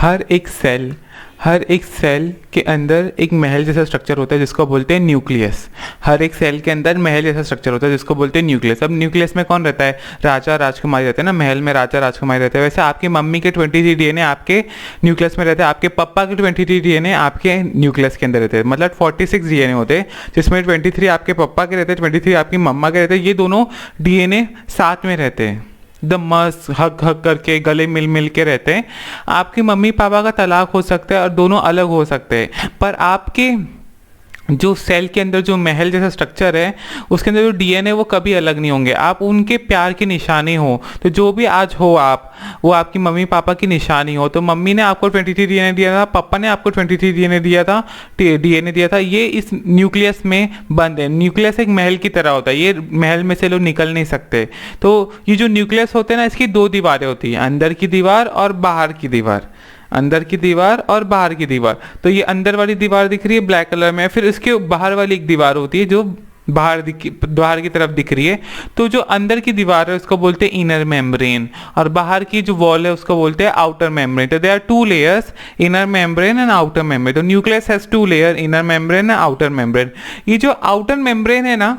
हर एक सेल के अंदर एक महल जैसा स्ट्रक्चर होता है जिसको बोलते हैं न्यूक्लियस। हर एक सेल के अंदर महल जैसा स्ट्रक्चर होता है जिसको बोलते हैं न्यूक्लियस। अब न्यूक्लियस में कौन रहता है? राजा राजकुमारी रहते हैं ना, महल में राजा राजकुमारी रहते हैं। वैसे आपकी मम्मी के 23 डीएनए आपके न्यूक्लियस में रहते हैं, आपके पापा के 23 डीएनए आपके न्यूक्लियस के अंदर रहते हैं। मतलब 46 डीएनए होते हैं, जिसमें 23 आपके पापा के रहते हैं, 23 आपकी मम्मा के रहते हैं। ये दोनों डीएनए साथ में रहते हैं, एकदम मस्त हक हक करके गले मिल मिल के रहते हैं। आपके मम्मी पापा का तलाक हो सकता है और दोनों अलग हो सकते हैं, पर आपके जो सेल के अंदर जो महल जैसा स्ट्रक्चर है उसके अंदर जो डीएनए वो कभी अलग नहीं होंगे। आप उनके प्यार की निशानी हो, तो जो भी आज हो आप, वो आपकी मम्मी पापा की निशानी हो। तो मम्मी ने आपको 23 डीएनए दिया था, पापा ने आपको 23 डीएनए दिया था। ये इस न्यूक्लियस में बंद है। न्यूक्लियस एक महल की तरह होता है, ये महल में से लोग निकल नहीं सकते। तो ये जो न्यूक्लियस होते हैं ना, इसकी 2 दीवारें होती हैं, अंदर की दीवार और बाहर की दीवार। अंदर की दीवार और बाहर की दीवार। तो ये अंदर वाली दीवार दिख रही है ब्लैक कलर में, फिर इसके बाहर वाली एक दीवार होती है जो बाहर की तरफ दिख रही है। तो जो अंदर की दीवार है उसको बोलते हैं इनर मेम्ब्रेन, और बाहर की जो वॉल है उसको बोलते हैं आउटर मेम्ब्रेन। तो they are 2 layers, inner membrane and outer membrane. तो nucleus has 2 layer, inner membrane and outer membrane. ये जो आउटर मेम्ब्रेन है ना,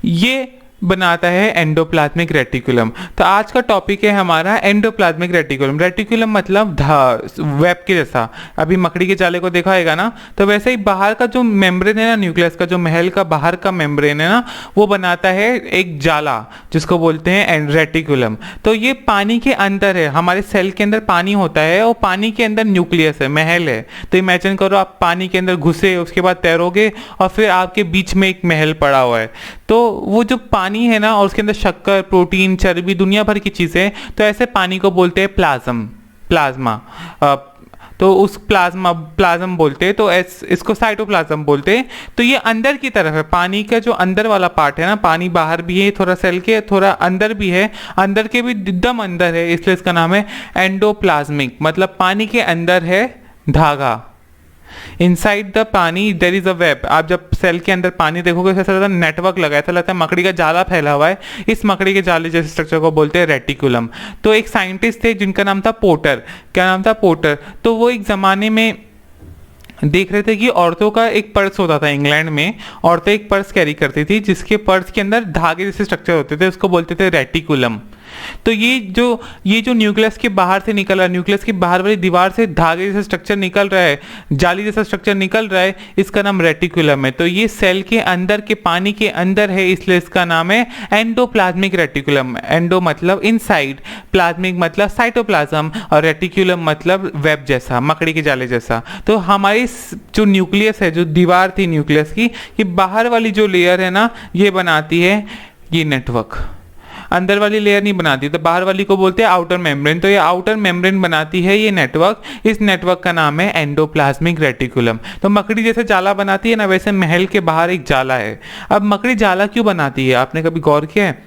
ये बनाता है एंडोप्लाज्मिक रेटिकुलम। तो आज का टॉपिक है हमारा एंडोप्लाज्मिक रेटिकुलम। रेटिकुलम मतलब वेब के जैसा। अभी मकड़ी के जाले को देखा होगा ना, तो वैसे ही बाहर का जो मेम्ब्रेन है ना, न्यूक्लियस का जो महल का बाहर का मेम्ब्रेन है ना, वो बनाता है एक जाला जिसको बोलते हैं रेटिकुलम। तो ये पानी के अंदर है, हमारे सेल के अंदर पानी होता है और पानी के अंदर न्यूक्लियस है, महल है। तो इमेजिन करो आप पानी के अंदर घुसे, उसके बाद तैरोगे और फिर आपके बीच में एक महल पड़ा हुआ है। तो वो जो पानी है ना, और उसके अंदर शक्कर, प्रोटीन, चर्बी, दुनिया भर की चीजें, तो ऐसे पानी को बोलते हैं प्लाज्मा। तो उस प्लाज्म बोलते हैं, तो इसको साइटोप्लाज्म बोलते हैं। तो ये अंदर की तरफ है, पानी का जो अंदर वाला पार्ट है ना, पानी बाहर भी है थोड़ा सेल के, थोड़ा अंदर भी है, अंदर के भी एकदम अंदर है, इसलिए इसका नाम है एंडोप्लाज्मिक। मतलब पानी के अंदर है धागा। इनसाइड द पानी देयर इज अ वेब। आप जब सेल के अंदर पानी देखोगे ऐसा लगता है नेटवर्क लगा है, ऐसा लगता है मकड़ी का जाला फैला हुआ है। इस मकड़ी के जाले जैसे स्ट्रक्चर को बोलते हैं रेटिकुलम। तो एक साइंटिस्ट थे जिनका नाम था पोर्टर। क्या नाम था? पोर्टर। तो वो एक जमाने में देख रहे थे कि औरतों का एक पर्स होता था इंग्लैंड में, औरतें एक पर्स कैरी करती थी जिसके पर्स के अंदर धागे जैसे स्ट्रक्चर होते थे, उसको बोलते थे रेटिकुलम। तो ये जो न्यूक्लियस के बाहर से निकल रहा है, न्यूक्लियस की बाहर वाली दीवार से धागे जैसा स्ट्रक्चर निकल रहा है, जाली जैसा स्ट्रक्चर निकल रहा है, इसका नाम रेटिकुलम है। तो ये सेल के अंदर के पानी के अंदर है, इसलिए इसका नाम है एंडोप्लाज्मिक रेटिकुलम। एंडो मतलब इनसाइड, प्लाज्मिक मतलब साइटोप्लाज्म, और रेटिकुलम मतलब वेब जैसा, मकड़ी के जाले जैसा। तो हमारी जो न्यूक्लियस है, जो दीवार थी न्यूक्लियस की, ये बाहर वाली जो लेयर है ना, ये बनाती है ये नेटवर्क। अंदर वाली लेयर नहीं बनाती, तो बाहर वाली को बोलते हैं आउटर मेम्ब्रेन। तो ये आउटर मेम्ब्रेन बनाती है ये नेटवर्क। इस नेटवर्क का नाम है एंडोप्लाज्मिक रेटिकुलम। तो मकड़ी जैसे जाला बनाती है ना, वैसे महल के बाहर एक जाला है। अब मकड़ी जाला क्यों बनाती है, आपने कभी गौर किया है?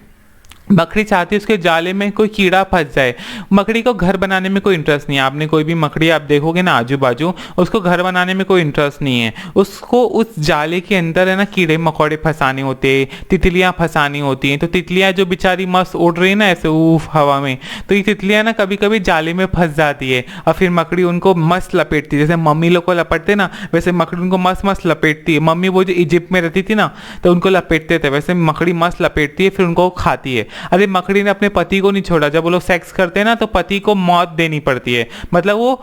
मकड़ी चाहती है उसके जाले में कोई कीड़ा फंस जाए। मकड़ी को घर बनाने में कोई इंटरेस्ट नहीं है। आपने कोई भी मकड़ी आप देखोगे ना आजू बाजू, उसको घर बनाने में कोई इंटरेस्ट नहीं है। उसको उस जाले के अंदर है ना कीड़े मकोड़े फंसाने होते हैं, तितलियां फंसानी होती हैं। तो तितलियां जो बेचारी मस्त उड़ रही है ना ऐसे ऊफ हवा में, तो ये तितलियां ना कभी कभी जाले में फंस जाती है और फिर मकड़ी उनको मस्त लपेटती है। जैसे मम्मी लोग को लपेटते ना, वैसे मकड़ी उनको मस्त मस्त लपेटती है। मम्मी वो जो इजिप्ट में रहती थी ना, तो उनको लपेटते थे, वैसे मकड़ी मस्त लपेटती है, फिर उनको खाती है। अरे मकड़ी ने अपने पति को नहीं छोड़ा। जब वो लोग सेक्स करते हैं ना, तो पति को मौत देनी पड़ती है। मतलब वो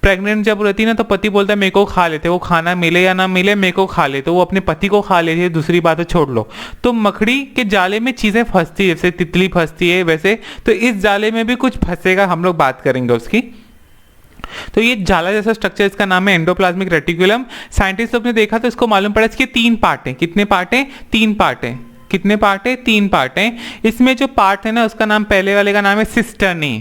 प्रेग्नेंट जब रहती है ना, तो पति बोलता है मेरे को खा लेते, वो खाना मिले या ना मिले मेरे को खा ले, तो वो अपने पति को खा लेती है, दूसरी बात है छोड़ लो। तो मकड़ी के जाले में चीजें फंसती है, जैसे तितली फंसती है वैसे, तो इस जाले में भी कुछ फंसेगा, हम लोग बात करेंगे उसकी। तो ये जाला जैसा स्ट्रक्चर, इसका नाम है एंडोप्लाज्मिक रेटिकुलम। साइंटिस्ट लोग ने देखा तो इसको मालूम पड़ा इसके 3 पार्ट हैं। कितने पार्ट हैं? 3 पार्ट हैं। कितने पार्ट है? 3 पार्ट हैं। इसमें जो पार्ट है ना, उसका नाम, पहले वाले का नाम है सिस्टर्नी,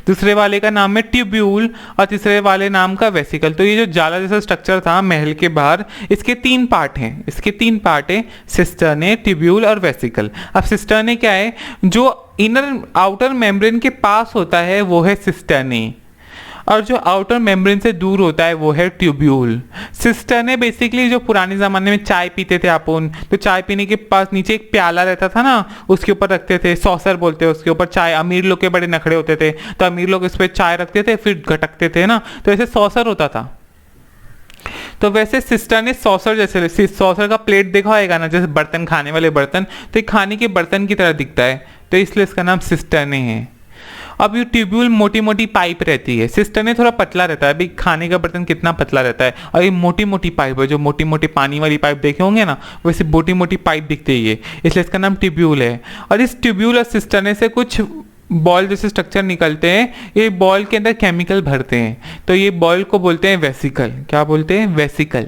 दूसरे वाले का नाम है ट्यूब्यूल, और तीसरे वाले नाम का वेसिकल। तो ये जो जाला जैसा स्ट्रक्चर था महल के बाहर, इसके 3 पार्ट हैं। इसके 3 पार्ट हैं, सिस्टर्ने, ट्यूब्यूल और वेसिकल। अब सिस्टर्ने क्या है? जो इनर आउटर मेम्ब्रेन के पास होता है वो है सिस्टर्ने, और जो आउटर मेम्ब्रेन से दूर होता है वो है ट्यूब्यूल। सिस्टर्न है बेसिकली जो पुराने ज़माने में चाय पीते थे अपन, तो चाय पीने के पास नीचे एक प्याला रहता था ना, उसके ऊपर रखते थे, सॉसर बोलते हैं उसके ऊपर चाय। अमीर लोग के बड़े नखड़े होते थे तो अमीर लोग इस पर चाय रखते थे फिर घटकते थे ना, तो ऐसे सॉसर होता था। तो वैसे सिस्टर्न है सॉसर जैसे, सॉसर का प्लेट देखा होगा ना, जैसे बर्तन खाने वाले बर्तन, तो ये खाने के बर्तन की तरह दिखता है, तो इसलिए इसका नाम सिस्टर्न है। अब ये ट्यूब्यूल मोटी मोटी पाइप रहती है, सिस्टर्न थोड़ा पतला रहता है। अभी खाने का बर्तन कितना पतला रहता है, और ये मोटी मोटी पाइप है, जो मोटी मोटी पानी वाली पाइप देखे होंगे ना, वैसे मोटी मोटी पाइप दिखती है ये, इसलिए इसका नाम ट्यूब्यूल है। और इस ट्यूब्यूल और सिस्टर्न से कुछ बॉल जैसे स्ट्रक्चर निकलते हैं, ये बॉल के अंदर केमिकल भरते हैं, तो ये बॉल को बोलते हैं वेसिकल। क्या बोलते हैं? वेसिकल।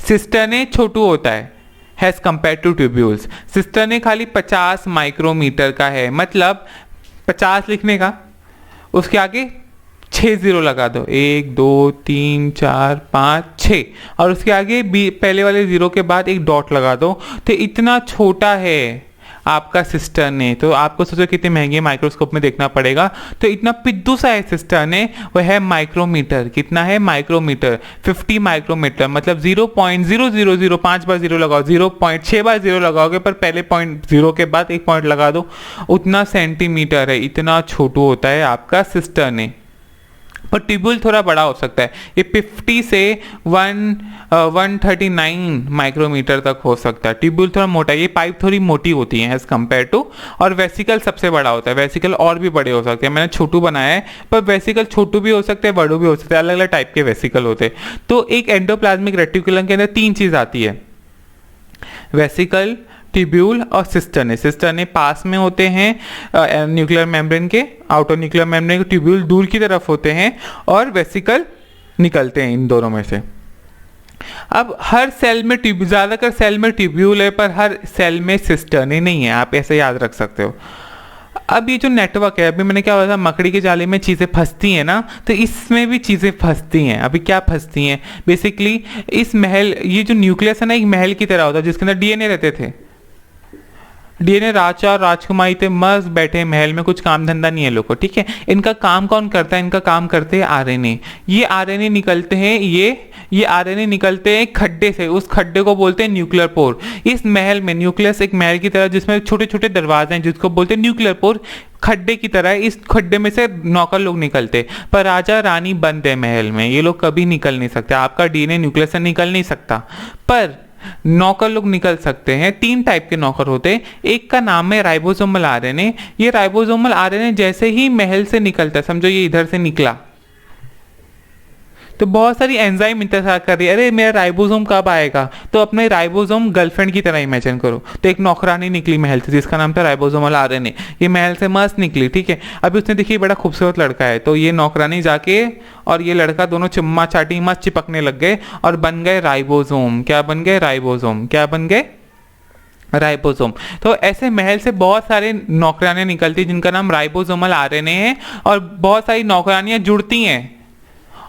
सिस्टर्न छोटू होता है has compare to tubules. Cistern खाली 50 माइक्रोमीटर का है, मतलब 50 लिखने का, उसके आगे 6 जीरो लगा दो, 1 2 3 4 5 6, और उसके आगे पहले वाले जीरो के बाद एक डॉट लगा दो, तो इतना छोटा है आपका सिस्टर्न है। तो आपको सोचो कितने महंगे माइक्रोस्कोप में देखना पड़ेगा, तो इतना पिद्दू सा है सिस्टर्न है, वह है माइक्रोमीटर। कितना है? माइक्रोमीटर 50 माइक्रोमीटर, मतलब 0.0005 5 बार जीरो लगाओ, 0.6 बार जीरो लगाओगे, पर पहले पॉइंट जीरो के बाद एक पॉइंट लगा दो, उतना सेंटीमीटर है, इतना छोटू होता है आपका सिस्टर्न है। पर ट्यूब्यूल थोड़ा बड़ा हो सकता है, ये 50 से 139 माइक्रोमीटर तक हो सकता है। ट्यूब्यूल थोड़ा मोटा है, ये पाइप थोड़ी मोटी होती है एज कम्पेयर टू। और वेसिकल सबसे बड़ा होता है, वेसिकल और भी बड़े हो सकते हैं, मैंने छोटू बनाया है, पर वेसिकल छोटू भी हो सकते हैं, बड़ू भी हो सकते हैं, अलग अलग टाइप के वेसिकल होते हैं। तो एक एंडोप्लाज्मिक रेटिकुलम के अंदर 3 चीज़ आती है, वेसिकल, ट्यूब्यूल और सिस्टर्न। सिस्टर्न पास में होते हैं न्यूक्लियर मेम्ब्रेन के, आउटर न्यूक्लियर मेम्ब्रेन के, ट्यूब्यूल दूर की तरफ होते हैं, और वेसिकल निकलते हैं इन दोनों में से। अब हर सेल में ज़्यादातर सेल में ट्यूब्यूल है, पर हर सेल में सिस्टर्न नहीं है, आप ऐसे याद रख सकते हो। अब ये जो नेटवर्क है, अभी मैंने क्या बोला था, मकड़ी के जाले में चीज़ें फंसती हैं ना, तो इसमें भी चीज़ें फंसती हैं। अभी क्या फंसती हैं? बेसिकली इस महल, ये जो न्यूक्लियस है ना, एक महल की तरह होता है जिसके अंदर डीएनए रहते थे। डीएनए राजा और राजकुमारी थे, मस्त बैठे महल में, कुछ काम धंधा नहीं है लोग को, ठीक है। इनका काम कौन करता है? इनका काम करते हैं आरएनए। ये आरएनए निकलते हैं, ये आरएनए निकलते हैं खड्डे से, उस खड्डे को बोलते हैं न्यूक्लियर पोर। इस महल में, न्यूक्लियस एक महल की तरह जिसमें छोटे छोटे दरवाजे हैं, जिसको बोलते हैं न्यूक्लियर पोर, खड्डे की तरह है। इस खड्डे में से नौकर लोग निकलते, पर राजा रानी बंद है महल में, ये लोग कभी निकल नहीं सकते। आपका डीएनए न्यूक्लियस से निकल नहीं सकता, पर नौकर लोग निकल सकते हैं। 3 टाइप के नौकर होते हैं। एक का नाम है राइबोसोमल आरएनए। ये राइबोसोमल आरएनए जैसे ही महल से निकलता है, समझो ये इधर से निकला, तो बहुत सारी एंजाइम इंतजार कर रही है, अरे मेरा राइबोसोम कब आएगा, तो अपने राइबोसोम गर्लफ्रेंड की तरह इमेजिन करो। तो एक नौकरानी निकली महल से जिसका नाम था राइबोसोमल आरएनए, ये महल से मस्त निकली, ठीक है। अभी उसने देखी बड़ा खूबसूरत लड़का है, तो ये नौकरानी जाके और ये लड़का दोनों चुम्मा चाटी मस्त चिपकने लग गए और बन गए राइबोसोम। क्या बन गए? राइबोसोम। क्या बन गए? राइबोसोम। तो ऐसे महल से बहुत सारे नौकरानियां निकलती जिनका नाम राइबोसोमल आरएनए है, और बहुत सारी नौकरानियां जुड़ती हैं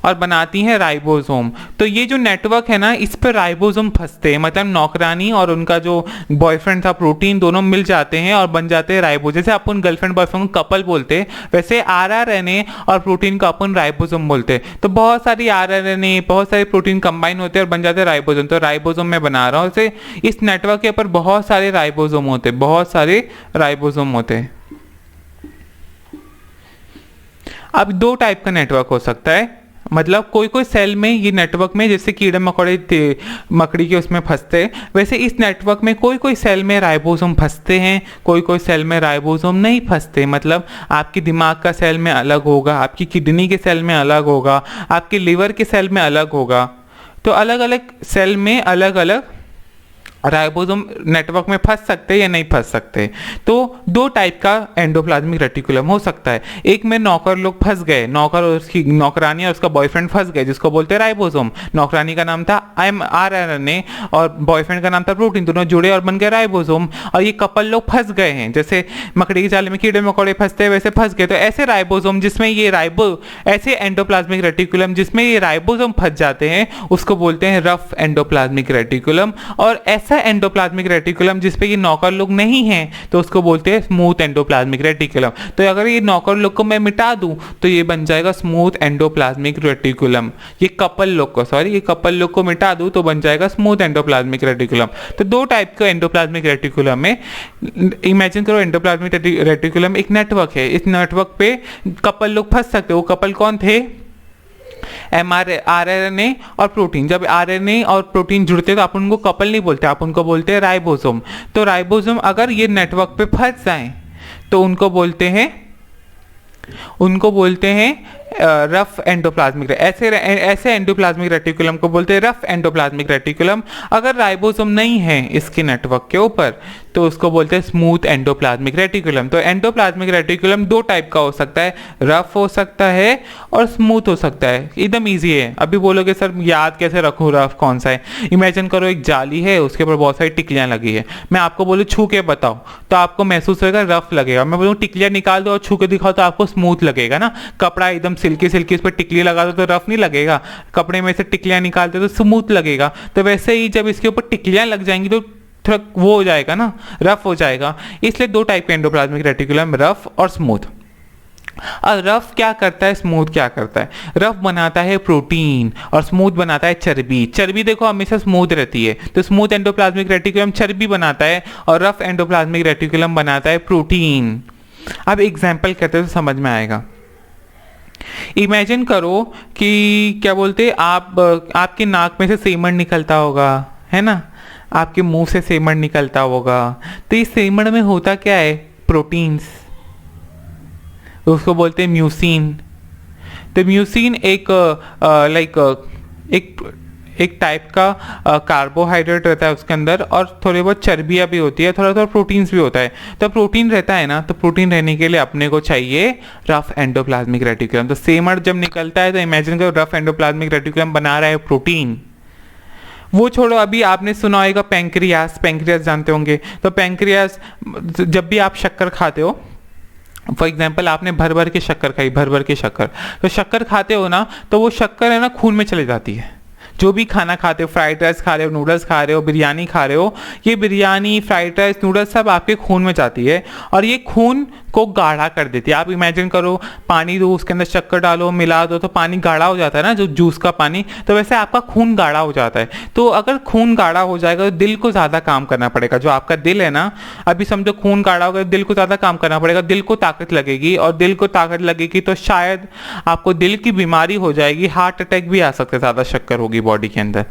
और बनाती हैं राइबोसोम। तो ये जो नेटवर्क है ना, इस पर राइबोसोम फंसते हैं, मतलब नौकरानी और उनका जो बॉयफ्रेंड था प्रोटीन, दोनों मिल जाते हैं और बन जाते हैं राइबोसोम। जैसे अपन गर्लफ्रेंड बॉयफ्रेंड को कपल बोलते हैं, वैसे आरआरएनए और प्रोटीन को अपन राइबोसोम बोलते हैं। तो बहुत सारी आरआरएनए, बहुत सारे प्रोटीन कंबाइन होते हैं और बन जाते हैं राइबोसोम। तो राइबोसोम मैं बना रहा हूँ, इसे इस नेटवर्क के ऊपर बहुत सारे राइबोसोम होते हैं, बहुत सारे राइबोसोम होते हैं। अब 2 टाइप का नेटवर्क हो सकता है, मतलब कोई कोई सेल में ये नेटवर्क में, जैसे कीड़े मकोड़े मकड़ी के उसमें फंसते हैं, वैसे इस नेटवर्क में कोई कोई सेल में राइबोसोम फंसते हैं, कोई कोई सेल में राइबोसोम नहीं फंसते। मतलब आपकी दिमाग का सेल में अलग होगा, आपकी किडनी के सेल में अलग होगा, आपके लीवर के सेल में अलग होगा। तो अलग अलग सेल में अलग अलग राइबोसोम नेटवर्क में फंस सकते हैं या नहीं फंस सकते। तो 2 टाइप का एंडोप्लाज्मिक रेटिकुलम हो सकता है। एक में नौकर लोग फंस गए, नौकर और उसकी नौकरानी और उसका बॉयफ्रेंड फंस गए, जिसको बोलते हैं राइबोसोम। नौकरानी का नाम था आरएनए और बॉयफ्रेंड का नाम था प्रोटीन, दोनों जुड़े और बन गए राइबोसोम। और ये कपल लोग फंस गए हैं, जैसे मकड़ी के जाले में कीड़े मकोड़े फंसते हैं वैसे फंस गए। तो ऐसे राइबोसोम जिसमें ये ऐसे एंडोप्लाज्मिक रेटिकुलम जिसमें ये राइबोसोम फंस जाते हैं, उसको बोलते हैं रफ एंडोप्लाज्मिक रेटिकुलम। और ऐसे ऐसा एंडोप्लाज्मिक रेटिकुलम जिसपे ये नॉकर लोग नहीं हैं तो उसको बोलते हैं स्मूथ एंडोप्लाज्मिक रेटिकुलम। तो अगर ये नॉकर लोग को मैं मिटा दूं तो ये बन जाएगा स्मूथ एंडोप्लाज्मिक रेटिकुलम। ये कपल लोग को मिटा दूं तो बन जाएगा स्मूथ एंडोप्लाज्मिक रेटिकुलम। तो दो टाइप का एंडोप्लाज्मिक रेटिकुलम है। इमेजिन करो एंडोप्लाज्मिक रेटिकुलम एक नेटवर्क है, इस नेटवर्क पे कपल लोग फंस सकते हो। कपल कौन थे? आरएनए और प्रोटीन। जब आरएनए और प्रोटीन जुड़ते तो आप उनको कपल नहीं बोलते, आप उनको बोलते हैं राइबोसोम। तो राइबोसोम अगर ये नेटवर्क पे फंस जाएं तो उनको बोलते हैं रफ एंडोप्लाज्मिक। ऐसे एंडोप्लाज्मिक रेटिकुलम को बोलते हैं रफ एंडोप्लाज्मिक रेटिकुलम। अगर राइबोसोम नहीं है इसके नेटवर्क के ऊपर तो उसको बोलते हैं स्मूथ एंडोप्लाज्मिक रेटिकुलम। तो एंडोप्लाज्मिक रेटिकुलम दो टाइप का हो सकता है, रफ हो सकता है और स्मूथ हो सकता है। एकदम ईजी है। अभी बोलोगे सर याद कैसे रखूँ रफ कौन सा है? इमेजिन करो एक जाली है, उसके ऊपर बहुत सारी टिकलियाँ लगी है। मैं आपको बोलूँ छू के बताओ तो आपको महसूस होगा रफ लगेगा। मैं बोलूँ टिकलियाँ निकाल दो और छू के दिखाओ तो आपको स्मूथ लगेगा ना। कपड़ा एकदम सिल्की उस पर टिकली लगा दो तो रफ नहीं लगेगा, कपड़े में से टिकलियां निकालते तो स्मूथ लगेगा। तो वैसे ही जब इसके ऊपर टिकलियां लग जाएंगी तो थोड़ा वो हो जाएगा ना, रफ हो जाएगा। इसलिए दो टाइप के एंडोप्लाज्मिक रेटिकुलम, रफ और स्मूथ। और रफ क्या करता है, स्मूथ क्या करता है? रफ बनाता है प्रोटीन और स्मूथ बनाता है चर्बी। चर्बी देखो हमेशा स्मूथ रहती है, तो स्मूथ एंडोप्लाज्मिक रेटिकुलम चर्बी बनाता है और रफ एंडोप्लाज्मिक रेटिकुलम बनाता है प्रोटीन। अब एग्जाम्पल कहते हैं तो समझ में आएगा। इमेजिन करो कि क्या बोलते आपके नाक में से सेमन निकलता होगा, है ना, आपके मुंह से सेमन निकलता होगा। तो इस सेमन में होता क्या है? प्रोटीन्स, उसको बोलते हैं म्यूसिन। तो म्यूसिन एक टाइप का कार्बोहाइड्रेट रहता है उसके अंदर और थोड़ी बहुत चर्बियाँ भी होती है, थोड़ा थोड़ा प्रोटीन्स भी होता है। तो प्रोटीन रहता है ना, तो प्रोटीन रहने के लिए अपने को चाहिए रफ एंडोप्लाज्मिक रेटिकुलम। तो सेमर जब निकलता है तो इमेजिन करो रफ एंडोप्लाज्मिक रेटिकुलम बना रहा है प्रोटीन। वो छोड़ो, अभी आपने सुना होगा पैंक्रियास जानते होंगे। तो पैंक्रियास, जब भी आप शक्कर खाते हो, फॉर एग्जाम्पल आपने भर भर के शक्कर खाई, तो शक्कर खाते हो ना, तो वो शक्कर है ना खून में चली जाती है। जो भी खाना खाते हो, फ्राइड राइस खा रहे हो, नूडल्स खा रहे हो, बिरयानी खा रहे हो, ये बिरयानी, फ्राइड राइस, नूडल्स सब आपके खून में जाती है और ये खून को गाढ़ा कर देती है। आप इमेजिन करो पानी दो, उसके अंदर शक्कर डालो, मिला दो तो पानी गाढ़ा हो जाता है ना, जो जूस का पानी। तो वैसे आपका खून गाढ़ा हो जाता है। तो अगर खून गाढ़ा हो जाएगा तो दिल को ज़्यादा काम करना पड़ेगा। जो आपका दिल है ना, अभी समझो खून गाढ़ा होगा, दिल को ज़्यादा काम करना पड़ेगा, दिल को ताकत लगेगी और दिल को ताकत लगेगी तो शायद आपको दिल की बीमारी हो जाएगी, हार्ट अटैक भी आ सकता है, ज़्यादा शक्कर होगी बॉडी के अंदर।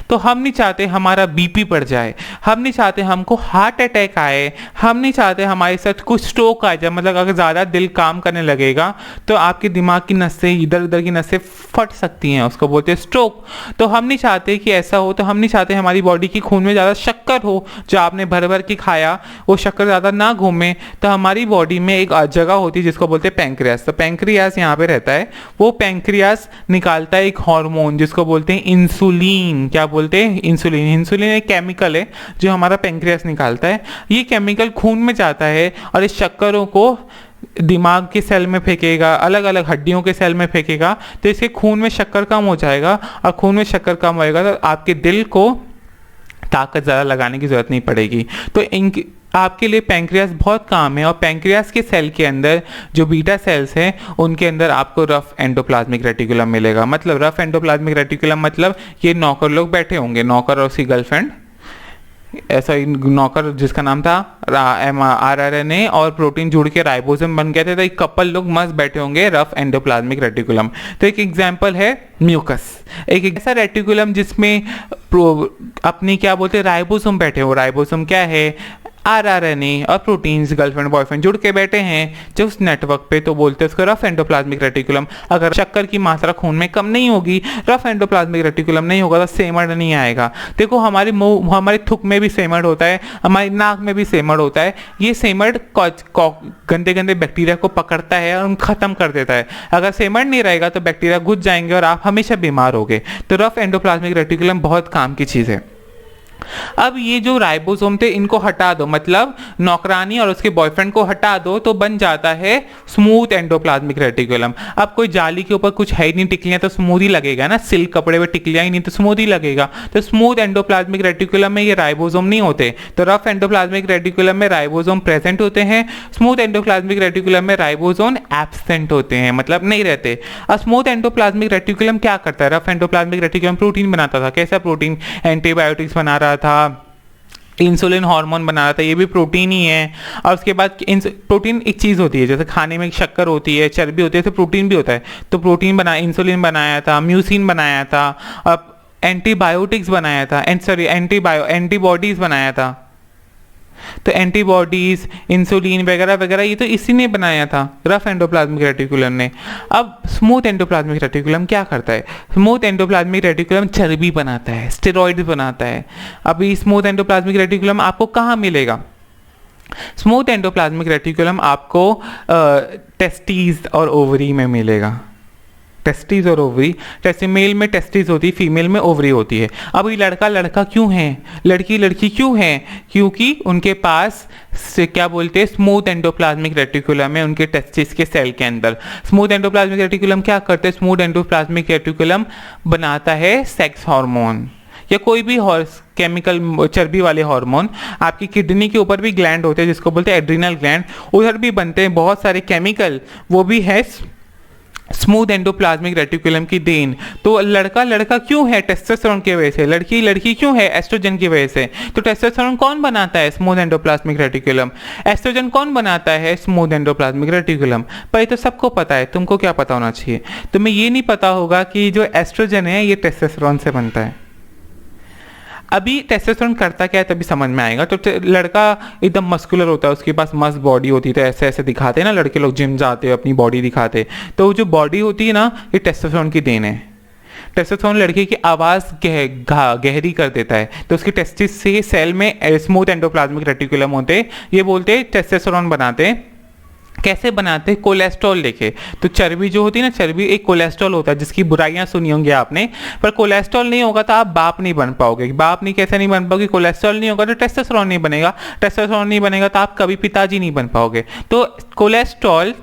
तो हम नहीं चाहते हमारा बीपी बढ़ जाए, हम नहीं चाहते हमको हार्ट अटैक आए, हम नहीं चाहते हमारे साथ कुछ स्ट्रोक आ जाए। मतलब अगर ज़्यादा दिल काम करने लगेगा तो आपके दिमाग की नसें, इधर उधर की नसें फट सकती हैं, उसको बोलते हैं स्ट्रोक। तो हम नहीं चाहते कि ऐसा हो। तो हम नहीं चाहते हमारी बॉडी की खून में ज़्यादा शक्कर हो, जो आपने भर भर के खाया वो शक्कर ज़्यादा ना घूमे। तो हमारी बॉडी में एक जगह होती है जिसको बोलते हैं पैंक्रियास। तो पैंक्रियास यहाँ पे रहता है, वो पैंक्रियास निकालता है एक हार्मोन जिसको बोलते हैं इंसुलिन। क्या बोलते हैं? इंसुलिन। इंसुलिन एक केमिकल है जो हमारा पैंक्रियास निकालता है। ये केमिकल खून में जाता है और इस शक्करों को दिमाग के सेल में फेंकेगा, अलग अलग हड्डियों के सेल में फेंकेगा। तो इसके खून में शक्कर कम हो जाएगा और खून में शक्कर कम होएगा तो आपके दिल को ताकत ज़्यादा लगाने की ज़रूरत नहीं पड़ेगी। तो आपके लिए पैंक्रियास बहुत काम है। और पैंक्रियास के सेल के अंदर जो बीटा सेल्स हैं उनके अंदर आपको रफ एंडोप्लाज्मिक रेटिकुलम मिलेगा। मतलब रफ एंडोप्लाज्मिक रेटिकुलम मतलब ये नौकर लोग बैठे होंगे, नौकर और उसकी गर्लफ्रेंड, ऐसा नौकर जिसका नाम था आरएनए और प्रोटीन जुड़ के राइबोसोम बन गए थे। तो एक कपल लोग मस्त बैठे होंगे रफ एंडोप्लाज्मिक रेटिकुलम। तो एक एग्जांपल है म्यूकस, एक ऐसा रेटिकुलम जिसमें अपनी क्या बोलते हैं राइबोसोम बैठे हो। राइबोसोम क्या है? आरएनए और प्रोटीन्स गर्लफ्रेंड बॉयफ्रेंड जुड़ के बैठे हैं जो उस नेटवर्क पे, तो बोलते हैं उसको रफ एंडोप्लाज्मिक रेटिकुलम। अगर शक्कर की मात्रा खून में कम नहीं होगी, रफ एंडोप्लाज्मिक रेटिकुलम नहीं होगा तो सेमड़ नहीं आएगा। देखो हमारे मुंह, हमारे थुक में भी सेमड़ होता है, हमारी नाक में भी सेमड़ होता है। ये सेमड़ गंदे गंदे बैक्टीरिया को पकड़ता है और खत्म कर देता है। अगर सेमड़ नहीं रहेगा तो बैक्टीरिया घुस जाएंगे और आप हमेशा बीमार होगे। तो रफ एंडोप्लाज्मिक रेटिकुलम बहुत काम की चीज़ है। अब ये जो राइबोसोम थे इनको हटा दो, मतलब नौकरानी और उसके बॉयफ्रेंड को हटा दो, तो बन जाता है स्मूथ एंडोप्लाज्मिक रेटिकुलम। अब कोई जाली के ऊपर कुछ है ही नहीं टिकलियां, तो स्मूथ ही लगेगा ना, सिल्क कपड़े में टिकलियां ही नहीं तो स्मूथ ही लगेगा। तो स्मूथ एंडोप्लाज्मिक रेटिकुलम में ये राइबोसोम नहीं होते, तो रफ एंडोप्लाज्मिक रेटिकुलम में राइबोसोम प्रेजेंट होते हैं, स्मूथ एंडोप्लाज्मिक रेटिकुलम में राइबोसोम एब्सेंट होते हैं, मतलब नहीं रहते। अब स्मूथ एंडोप्लाज्मिक रेटिकुलम क्या करता है? रफ एंडोप्लाज्मिक रेटिकुलम प्रोटीन बनाता था। कैसा प्रोटीन? एंटीबायोटिक्स बना रहा था, इंसुलिन हार्मोन बना रहा था, ये भी प्रोटीन ही है। और उसके बाद प्रोटीन एक चीज़ होती है, जैसे खाने में शक्कर होती है, चर्बी होती है, तो प्रोटीन भी होता है। तो प्रोटीन बना, इंसुलिन बनाया था, म्यूसिन बनाया था, अब एंटीबायोटिक्स बनाया था, एंटीबॉडीज बनाया था। तो एंटीबॉडीज, इंसुलिन वगैरह वगैरह ये तो इसी ने बनाया था, रफ एंडोप्लाज्मिक रेटिकुलम ने। अब स्मूथ एंडोप्लाज्मिक रेटिकुलम क्या करता है? स्मूथ एंडोप्लाज्मिक रेटिकुलम चर्बी बनाता है, स्टेरॉइड्स बनाता है। अभी स्मूथ एंडोप्लाज्मिक रेटिकुलम आपको कहाँ मिलेगा? स्मूथ एंडोप्लाज्मिक रेटिकुलम आपको टेस्टीज और ओवरी में मिलेगा। टेस्टिस और ओवरी, टेस्टी मेल में टेस्टिस होती है, फीमेल में ओवरी होती है। अब ये लड़का लड़का क्यों है, लड़की लड़की क्यों है? क्योंकि उनके पास क्या बोलते हैं, स्मूथ एंडोप्लाज्मिक रेटिकुलम है उनके टेस्टिस के सेल के अंदर। स्मूथ एंडोप्लाज्मिक रेटिकुलम क्या करते हैं? स्मूथ एंडोप्लाज्मिक रेटिकुलम बनाता है सेक्स हार्मोन या कोई भी केमिकल चर्बी वाले हार्मोन। आपकी किडनी के ऊपर भी ग्लैंड होते हैं जिसको बोलते हैं एड्रिनल ग्लैंड, उधर भी बनते हैं बहुत सारे केमिकल, वो भी है स्मूथ एंडोप्लाज्मिक रेटिकुलम की देन। तो लड़का लड़का क्यों है? टेस्टोस्टेरोन की वजह से। लड़की लड़की क्यों है? एस्ट्रोजन की वजह से। तो टेस्टोस्टेरोन कौन बनाता है? Smooth endoplasmic reticulum. एस्ट्रोजन कौन बनाता है? Smooth endoplasmic reticulum. पर ये तो सबको पता है, तुमको क्या पता होना चाहिए? तुम्हें ये नहीं पता होगा कि जो एस्ट्रोजन है ये टेस्टोस्टेरोन से बनता है। अभी टेस्टोस्टेरोन करता क्या है तभी समझ में आएगा। तो लड़का एकदम मस्कुलर होता है, उसके पास मस्त बॉडी होती है, तो ऐसे ऐसे दिखाते हैं ना लड़के लोग, जिम जाते हैं अपनी बॉडी दिखाते, तो जो बॉडी होती है ना ये टेस्टोस्टेरोन की देन है। टेस्टोस्टेरोन लड़के की आवाज़ गहरी कर देता है, तो उसके टेस्टिस से सेल में स्मूथ एंडोप्लाज्मिक रेटिकुलम होते हैं, ये बोलते हैं टेस्टोस्टेरोन बनाते हैं। कैसे बनाते हैं? कोलेस्ट्रॉल लेके। तो चर्बी जो होती है ना, चर्बी एक कोलेस्ट्रॉल होता है जिसकी बुराइयां सुनी होंगी आपने, पर कोलेस्ट्रॉल नहीं होगा तो आप बाप नहीं बन पाओगे। बाप नहीं कैसे नहीं बन पाओगे? कोलेस्ट्रॉल नहीं होगा तो टेस्टोस्टेरोन नहीं बनेगा, टेस्टोस्टेरोन नहीं बनेगा तो आप कभी पिताजी नहीं बन पाओगे। तो कोलेस्ट्रॉल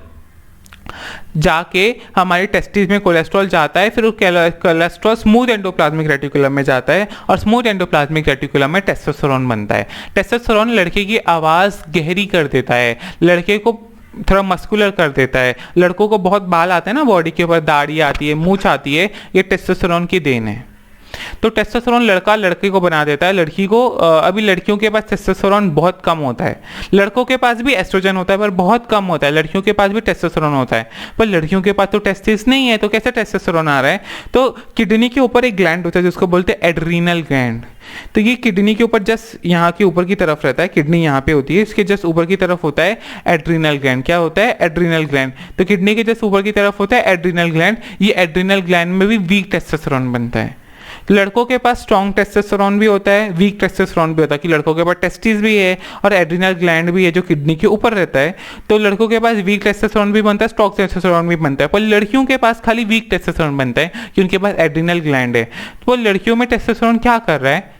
जाके हमारे टेस्टिस में कोलेस्ट्रॉल जाता है, फिर वो कोलेस्ट्रॉल स्मूथ एंडोप्लाज्मिक रेटिकुलम में जाता है और स्मूथ एंडोप्लाज्मिक रेटिकुलम में टेस्टोस्टेरोन बनता है। टेस्टोस्टेरोन लड़के की आवाज़ गहरी कर देता है, लड़के को थोड़ा मस्कुलर कर देता है। लड़कों को बहुत बाल आते हैं ना बॉडी के ऊपर, दाढ़ी आती है, मूंछ आती है, ये टेस्टोस्टेरोन की देन है। तो टेस्टोस्टेरोन लड़का लड़के को बना देता है, लड़की को अभी लड़कियों के पास टेस्टोस्टेरोन बहुत कम होता है। लड़कों के पास भी एस्ट्रोजन होता है पर बहुत कम होता है, लड़कियों के पास भी टेस्टोस्टेरोन होता है, पर लड़कियों के पास तो टेस्टिस नहीं है, तो कैसे टेस्टोस्टेरोन आ रहा है? तो किडनी के ऊपर एक ग्लैंड होता है जिसको बोलते हैं एड्रीनल ग्लैंड। तो ये किडनी के ऊपर जस्ट यहाँ के ऊपर की तरफ रहता है, किडनी यहाँ पे होती है, इसके जस्ट ऊपर की तरफ होता है एड्रीनल ग्लैंड। क्या होता है? Adrenal gland. तो किडनी के जस्ट ऊपर की तरफ होता है एड्रीनल ग्लैंड। ये एड्रीनल ग्लैंड में भी वीक टेस्टोस्टेरोन बनता है। लड़कों के पास स्ट्रॉन्ग टेस्टोस्टेरोन भी होता है, वीक टेस्टोस्टेरोन भी होता है, कि लड़कों के पास टेस्टिस भी है और एड्रिनल ग्लैंड भी है जो किडनी के ऊपर रहता है। तो लड़कों के पास वीक टेस्टोस्टेरोन भी बनता है, स्ट्रॉन्ग टेस्टोस्टेरोन भी बनता है, पर लड़कियों के पास खाली वीक टेस्टोस्टेरोन बनता है क्योंकि उनके पास एड्रिनल ग्लैंड है। तो लड़कियों में टेस्टोस्टेरोन क्या कर रहा है?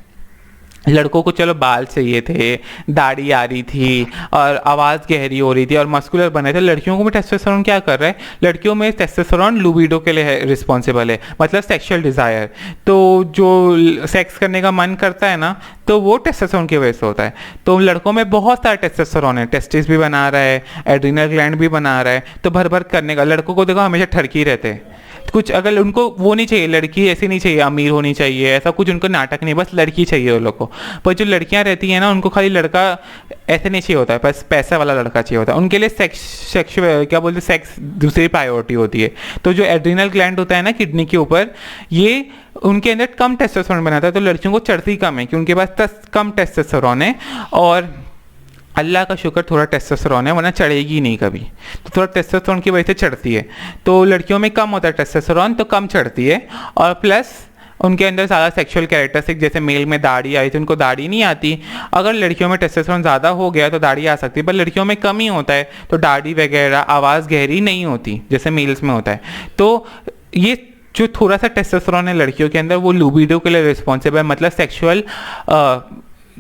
लड़कों को चलो बाल चाहिए थे, दाढ़ी आ रही थी और आवाज़ गहरी हो रही थी और मस्कुलर बने थे। लड़कियों को भी टेस्टोस्टेरोन क्या कर रहा है? लड़कियों में टेस्टोस्टेरोन लुबिडो के लिए रिस्पॉन्सिबल है, मतलब सेक्सुअल डिज़ायर। तो जो सेक्स करने का मन करता है ना, तो वो टेस्टोस्टेरोन की वजह से होता है। तो लड़कों में बहुत सारा टेस्टोस्टेरोन है, टेस्टिस भी बना रहा है, एड्रिनल ग्लैंड भी बना रहा है, तो भर भर करने का। लड़कों को देखो हमेशा ठरकी रहते हैं, कुछ अगर उनको वो नहीं चाहिए, लड़की ऐसी नहीं चाहिए, अमीर होनी चाहिए, ऐसा कुछ उनको नाटक नहीं, बस लड़की चाहिए उन लोग को। पर जो लड़कियां रहती हैं ना, उनको खाली लड़का ऐसे नहीं चाहिए होता है, बस पैसा वाला लड़का चाहिए होता है। उनके लिए सेक्स क्या बोलते हैं, सेक्स दूसरी प्रायोरिटी होती है। तो जो एड्रिनल ग्लैंड होता है ना किडनी के ऊपर, ये उनके अंदर कम टेस्टोस्टेरोन बनाता है, तो लड़कियों को चढ़ती कम है कि उनके पास कम टेस्टोस्टेरोन है। और अल्लाह का शुक्र थोड़ा टेस्टोस्टेरोन है, वरना चढ़ेगी नहीं कभी। तो थोड़ा टेस्टोस्टेरोन की वजह से चढ़ती है। तो लड़कियों में कम होता है टेस्टोस्टेरोन, तो कम चढ़ती है। और प्लस उनके अंदर ज़्यादा सेक्सुअल कैरेक्टरिस्टिक, जैसे मेल में दाढ़ी आई थी, उनको दाढ़ी नहीं आती। अगर लड़कियों में टेस्टोस्टेरोन ज़्यादा हो गया तो दाढ़ी आ सकती है, पर लड़कियों में कम ही होता है, तो दाढ़ी वगैरह, आवाज़ गहरी नहीं होती जैसे मेल्स में होता है। तो ये जो थोड़ा सा टेस्टोस्टेरोन है लड़कियों के अंदर वो लिबिडो के लिए रिस्पॉन्सिबल है, मतलब सेक्सुअल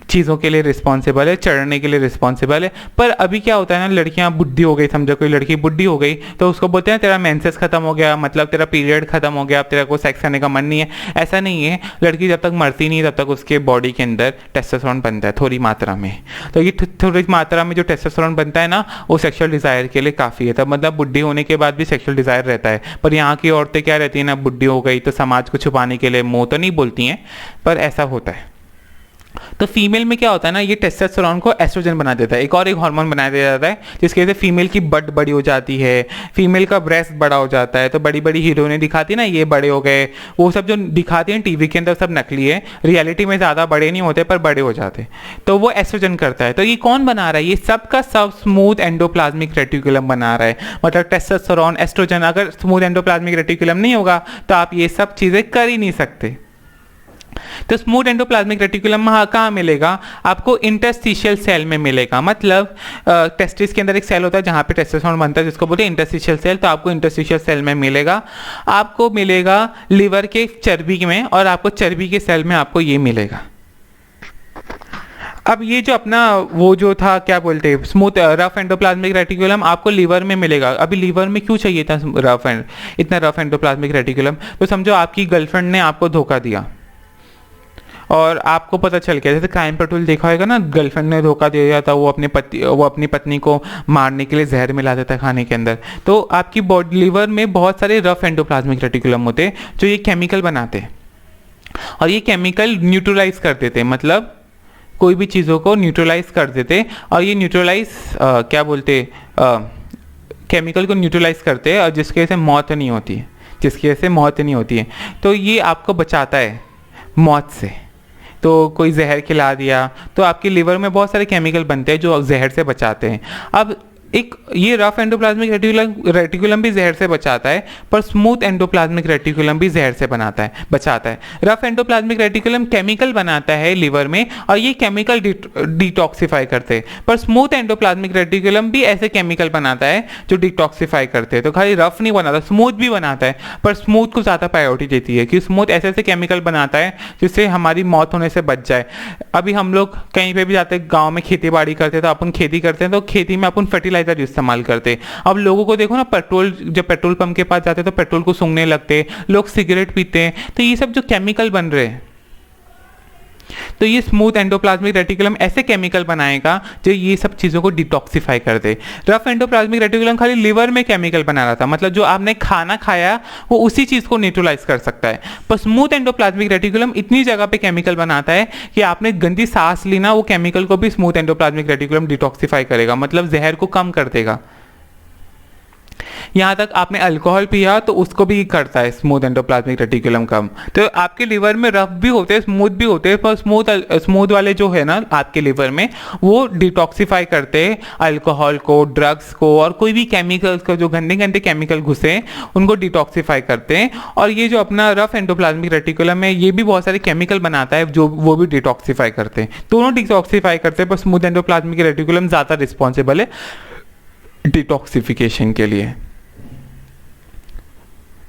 चीज़ों के लिए रिस्पॉन्सिबल है, चढ़ने के लिए रिस्पॉन्सिबल है। पर अभी क्या होता है ना, लड़कियां बुढ़ी हो गई, समझो कोई लड़की बुढ़ी हो गई तो उसको बोलते हैं तेरा मेंसेस खत्म हो गया, मतलब तेरा पीरियड खत्म हो गया, अब तेरा को सेक्स करने का मन नहीं है। ऐसा नहीं है, लड़की जब तक मरती नहीं तब तक उसके बॉडी के अंदर टेस्टोस्टेरोन बनता है थोड़ी मात्रा में। तो ये थोड़ी मात्रा में जो टेस्टोस्टेरोन बनता है ना वो सेक्सुअल डिज़ायर के लिए काफ़ी है। तब मतलब बुढ़ी होने के बाद भी सेक्सुअल डिज़ायर रहता है। पर यहाँ की औरतें क्या रहती है ना, बुढ़ी हो गई तो समाज को छुपाने के लिए मुँह तो नहीं बोलती हैं, पर ऐसा होता है। तो फीमेल में क्या होता है ना, ये टेस्टोस्टेरोन को एस्ट्रोजन बना देता है, एक हार्मोन बना दिया जाता है जिसकी वजह से फीमेल की बट बड़ी हो जाती है, फीमेल का ब्रेस्ट बड़ा हो जाता है। तो बड़ी बड़ी हीरोइनें दिखाती है ना ये बड़े हो गए, वो सब जो दिखाती हैं टीवी के अंदर सब नकली है, रियलिटी में ज़्यादा बड़े नहीं होते पर बड़े हो जाते। तो वो एस्ट्रोजन करता है। तो ये कौन बना रहा है, ये सब का सब स्मूथ एंडोप्लाज्मिक रेटिकुलम बना रहा है। मतलब टेस्टोस्टेरोन, एस्ट्रोजन, अगर स्मूथ एंडोप्लाज्मिक रेटिकुलम नहीं होगा तो आप ये सब चीज़ें कर ही नहीं सकते। तो स्मूथ एंडोप्लाज्मिक रेटिकुलम कहाँ मिलेगा आपको, इंटरस्टिशियल सेल में मिलेगा। मतलब टेस्टिस के अंदर एक सेल होता है जहाँ पे टेस्टोस्टेरोन बनता है जिसको बोलते हैं इंटरस्टिशियल सेल। तो आपको इंटरस्टिशियल सेल में मिलेगा, आपको मिलेगा लिवर के चर्बी में, और आपको चर्बी के सेल में आपको ये मिलेगा। अब ये जो अपना वो जो था क्या बोलते हैं स्मूथ रफ एंडोप्लाज्मिक रेटिकुलम आपको लीवर में मिलेगा। अभी लीवर में क्यों चाहिए था इतना रफ एंडोप्लाज्मिक रेटिकुलम, तो समझो आपकी गर्लफ्रेंड ने आपको धोखा दिया और आपको पता चल गया, जैसे क्राइम पेट्रोल देखा होगा ना, गर्लफ्रेंड ने धोखा दे दिया था, वो अपनी पत्नी को मारने के लिए जहर मिला देता है खाने के अंदर। तो आपकी बॉडी लीवर में बहुत सारे रफ एंडोप्लाज्मिक रेटिकुलम होते हैं जो ये केमिकल बनाते हैं, और ये केमिकल न्यूट्रलाइज कर देते हैं, मतलब कोई भी चीज़ों को न्यूट्रलाइज कर देते। और ये न्यूट्रलाइज क्या बोलते केमिकल को न्यूट्रलाइज करते हैं, और जिसकी वजह से मौत नहीं होती है, जिसकी वजह से मौत नहीं होती है। तो ये आपको बचाता है मौत से। तो कोई जहर खिला दिया तो आपके लिवर में बहुत सारे केमिकल बनते हैं जो जहर से बचाते हैं। अब एक ये रफ एंडोप्लाज्मिक रेटिकुलम भी जहर से बचाता है, पर स्मूथ एंडोप्लाज्मिक रेटिकुलम भी जहर से बचाता है। रफ एंडोप्लाज्मिक रेटिकुलम केमिकल बनाता है लिवर में, और ये केमिकल डिटॉक्सिफाई करते हैं, पर स्मूथ एंडोप्लाज्मिक रेटिकुलम भी ऐसे केमिकल बनाता है जो डिटॉक्सिफाई करते हैं। तो खाली रफ नहीं बनाता, स्मूथ भी बनाता है, पर स्मूथ को ज़्यादा प्रायोरिटी देती है कि स्मूथ ऐसे ऐसे केमिकल बनाता है जिससे हमारी मौत होने से बच जाए। अभी हम लोग कहीं पर भी जाते हैं, गाँव में खेती बाड़ी करते हैं तो अपन खेती करते हैं, तो खेती में अपन फर्टिलाइजर इस्तेमाल करते। अब लोगों को देखो ना, पेट्रोल जब पेट्रोल पंप के पास जाते हैं तो पेट्रोल को सूंघने लगते, लोग सिगरेट पीते हैं। तो ये सब जो केमिकल बन रहे हैं, तो ये स्मूथ एंडोप्लाज्मिक रेटिकुलम ऐसे केमिकल बनाएगा जो ये सब चीज़ों को डिटॉक्सिफाई कर दे। रफ एंडोप्लाज्मिक रेटिकुलम खाली लिवर में केमिकल बना रहा था, मतलब जो आपने खाना खाया वो उसी चीज़ को न्यूट्रलाइज कर सकता है। पर स्मूथ एंडोप्लाज्मिक रेटिकुलम इतनी जगह पे केमिकल बनाता है कि आपने गंदी सांस ली ना, वो केमिकल को भी स्मूथ एंडोप्लाज्मिक रेटिकुलम डिटॉक्सिफाई करेगा, मतलब जहर को कम कर देगा। यहाँ तक आपने अल्कोहल पिया तो उसको भी करता है स्मूथ एंडोप्लाज्मिक रेटिकुलम कम। तो आपके लिवर में रफ भी होते हैं, स्मूथ भी होते हैं, पर स्मूथ वाले जो है ना आपके लिवर में वो डिटॉक्सिफाई करते हैं अल्कोहल को, ड्रग्स को, और कोई भी केमिकल्स को जो गंदे गंदे केमिकल घुसे उनको डिटॉक्सिफाई करते हैं। और ये जो अपना रफ एंडोप्लाज्मिक रेटिकुलम है ये भी बहुत सारे केमिकल बनाता है जो वो भी डिटॉक्सिफाई करते हैं, दोनों डिटॉक्सिफाई करते हैं, पर स्मूथ एंडोप्लाज्मिक रेटिकुलम ज़्यादा रिस्पॉन्सिबल है डिटॉक्सिफिकेशन के लिए।